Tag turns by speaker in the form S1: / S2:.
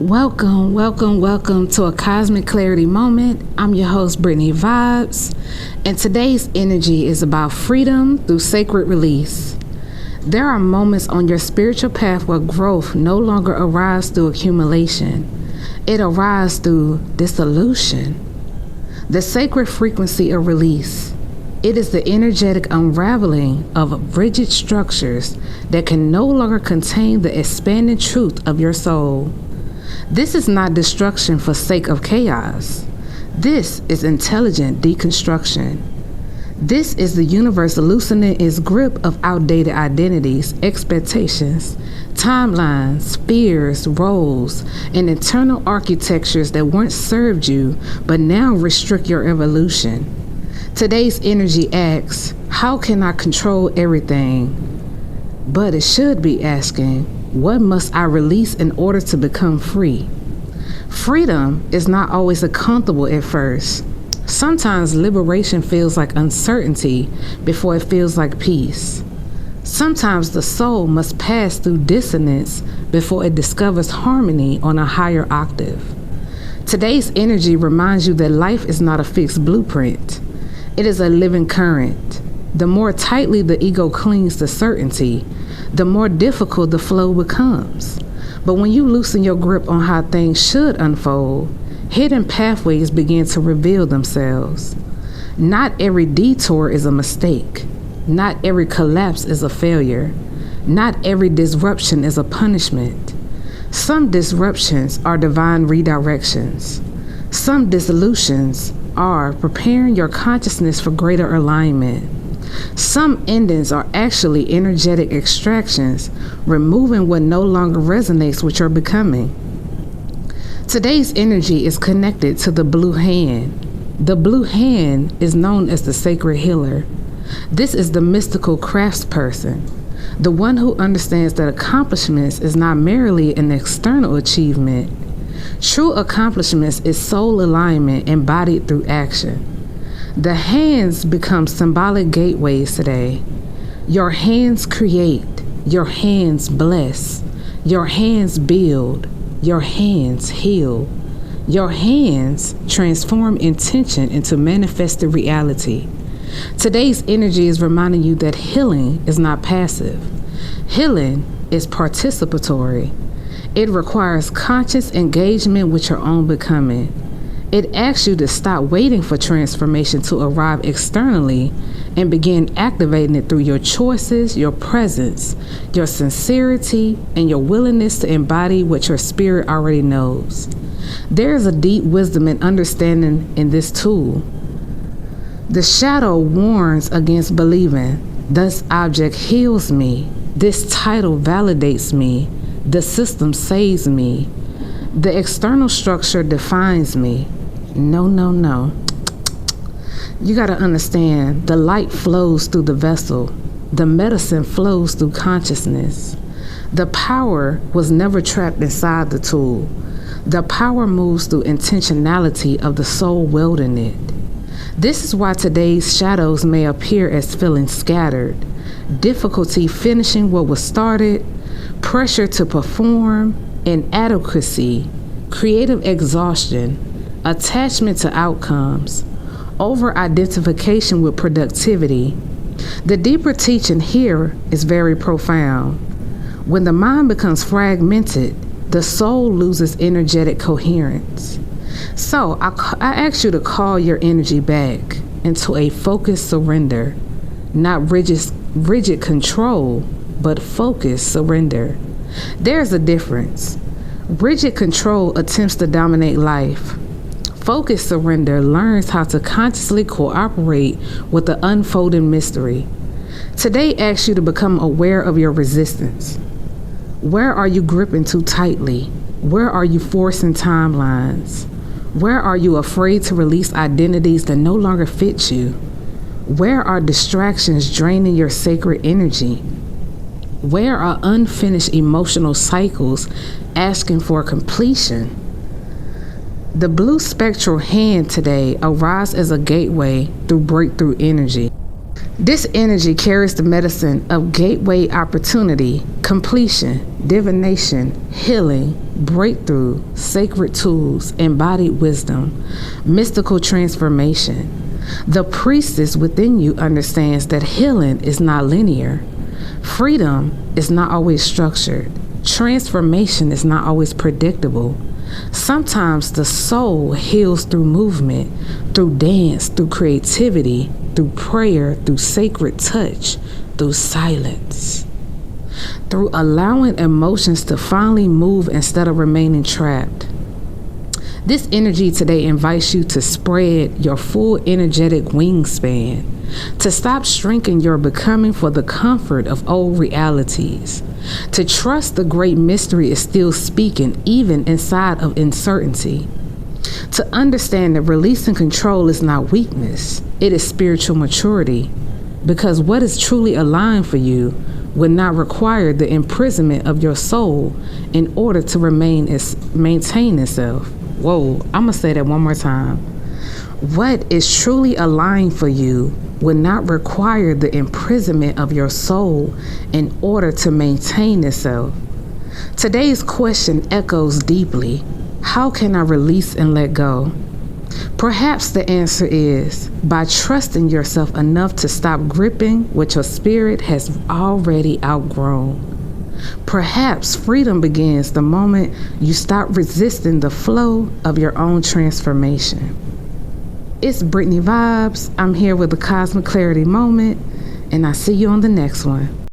S1: Welcome to a Cosmic Clarity Moment. I'm your host, Brittany Vibez, and today's energy is about freedom through sacred release. There are moments on your spiritual path where growth no longer arrives through accumulation. It arrives through dissolution. The sacred frequency of release. It is the energetic unraveling of rigid structures that can no longer contain the expanding truth of your soul. This is not destruction for sake of chaos. This is intelligent deconstruction. This is the universe loosening its grip of outdated identities, expectations, timelines, fears, roles, and internal architectures that once served you but now restrict your evolution. Today's energy asks, how can I control everything? But it should be asking, what must I release in order to become free? Freedom is not always comfortable at first. Sometimes liberation feels like uncertainty before it feels like peace. Sometimes the soul must pass through dissonance before it discovers harmony on a higher octave. Today's energy reminds you that life is not a fixed blueprint. It is a living current. The more tightly the ego clings to certainty, the more difficult the flow becomes. But when you loosen your grip on how things should unfold, hidden pathways begin to reveal themselves. Not every detour is a mistake. Not every collapse is a failure. Not every disruption is a punishment. Some disruptions are divine redirections. Some dissolutions are preparing your consciousness for greater alignment. Some endings are actually energetic extractions, removing what no longer resonates with your becoming. Today's energy is connected to the blue hand. The blue hand is known as the sacred healer. This is the mystical craftsperson, the one who understands that accomplishments is not merely an external achievement. True accomplishments is soul alignment embodied through action. The hands become symbolic gateways today. Your hands create, your hands bless, your hands build, your hands heal. Your hands transform intention into manifested reality. Today's energy is reminding you that healing is not passive. Healing is participatory. It requires conscious engagement with your own becoming. It asks you to stop waiting for transformation to arrive externally and begin activating it through your choices, your presence, your sincerity, and your willingness to embody what your spirit already knows. There is a deep wisdom and understanding in this tool. The shadow warns against believing. This object heals me. This title validates me. The system saves me. The external structure defines me. No. You got to understand, the light flows through the vessel. The medicine flows through consciousness. The power was never trapped inside the tool. The power moves through intentionality of the soul wielding it. This is why today's shadows may appear as feeling scattered, difficulty finishing what was started, pressure to perform, inadequacy, creative exhaustion, attachment to outcomes, over-identification with productivity. The deeper teaching here is very profound. When the mind becomes fragmented, the soul loses energetic coherence. So I ask you to call your energy back into a focused surrender, not rigid control, but focused surrender. There's a difference. Rigid control attempts to dominate life. Focused surrender learns how to consciously cooperate with the unfolding mystery. Today asks you to become aware of your resistance. Where are you gripping too tightly? Where are you forcing timelines? Where are you afraid to release identities that no longer fit you? Where are distractions draining your sacred energy? Where are unfinished emotional cycles asking for completion? The Blue Spectral Hand today arrives as a gateway through breakthrough energy. This energy carries the medicine of gateway opportunity, completion, divination, healing, breakthrough, sacred tools, embodied wisdom, mystical transformation. The priestess within you understands that healing is not linear. Freedom is not always structured. Transformation is not always predictable. Sometimes the soul heals through movement, through dance, through creativity, through prayer, through sacred touch, through silence, through allowing emotions to finally move instead of remaining trapped. This energy today invites you to spread your full energetic wingspan, to stop shrinking your becoming for the comfort of old realities, to trust the great mystery is still speaking even inside of uncertainty, to understand that releasing control is not weakness, it is spiritual maturity, because what is truly aligned for you would not require the imprisonment of your soul in order to maintain itself. Whoa, I'm gonna say that one more time. What is truly aligned for you would not require the imprisonment of your soul in order to maintain itself. Today's question echoes deeply. How can I release and let go? Perhaps the answer is by trusting yourself enough to stop gripping what your spirit has already outgrown. Perhaps freedom begins the moment you stop resisting the flow of your own transformation. It's Brittany Vibez. I'm here with the Cosmic Clarity Moment, and I see you on the next one.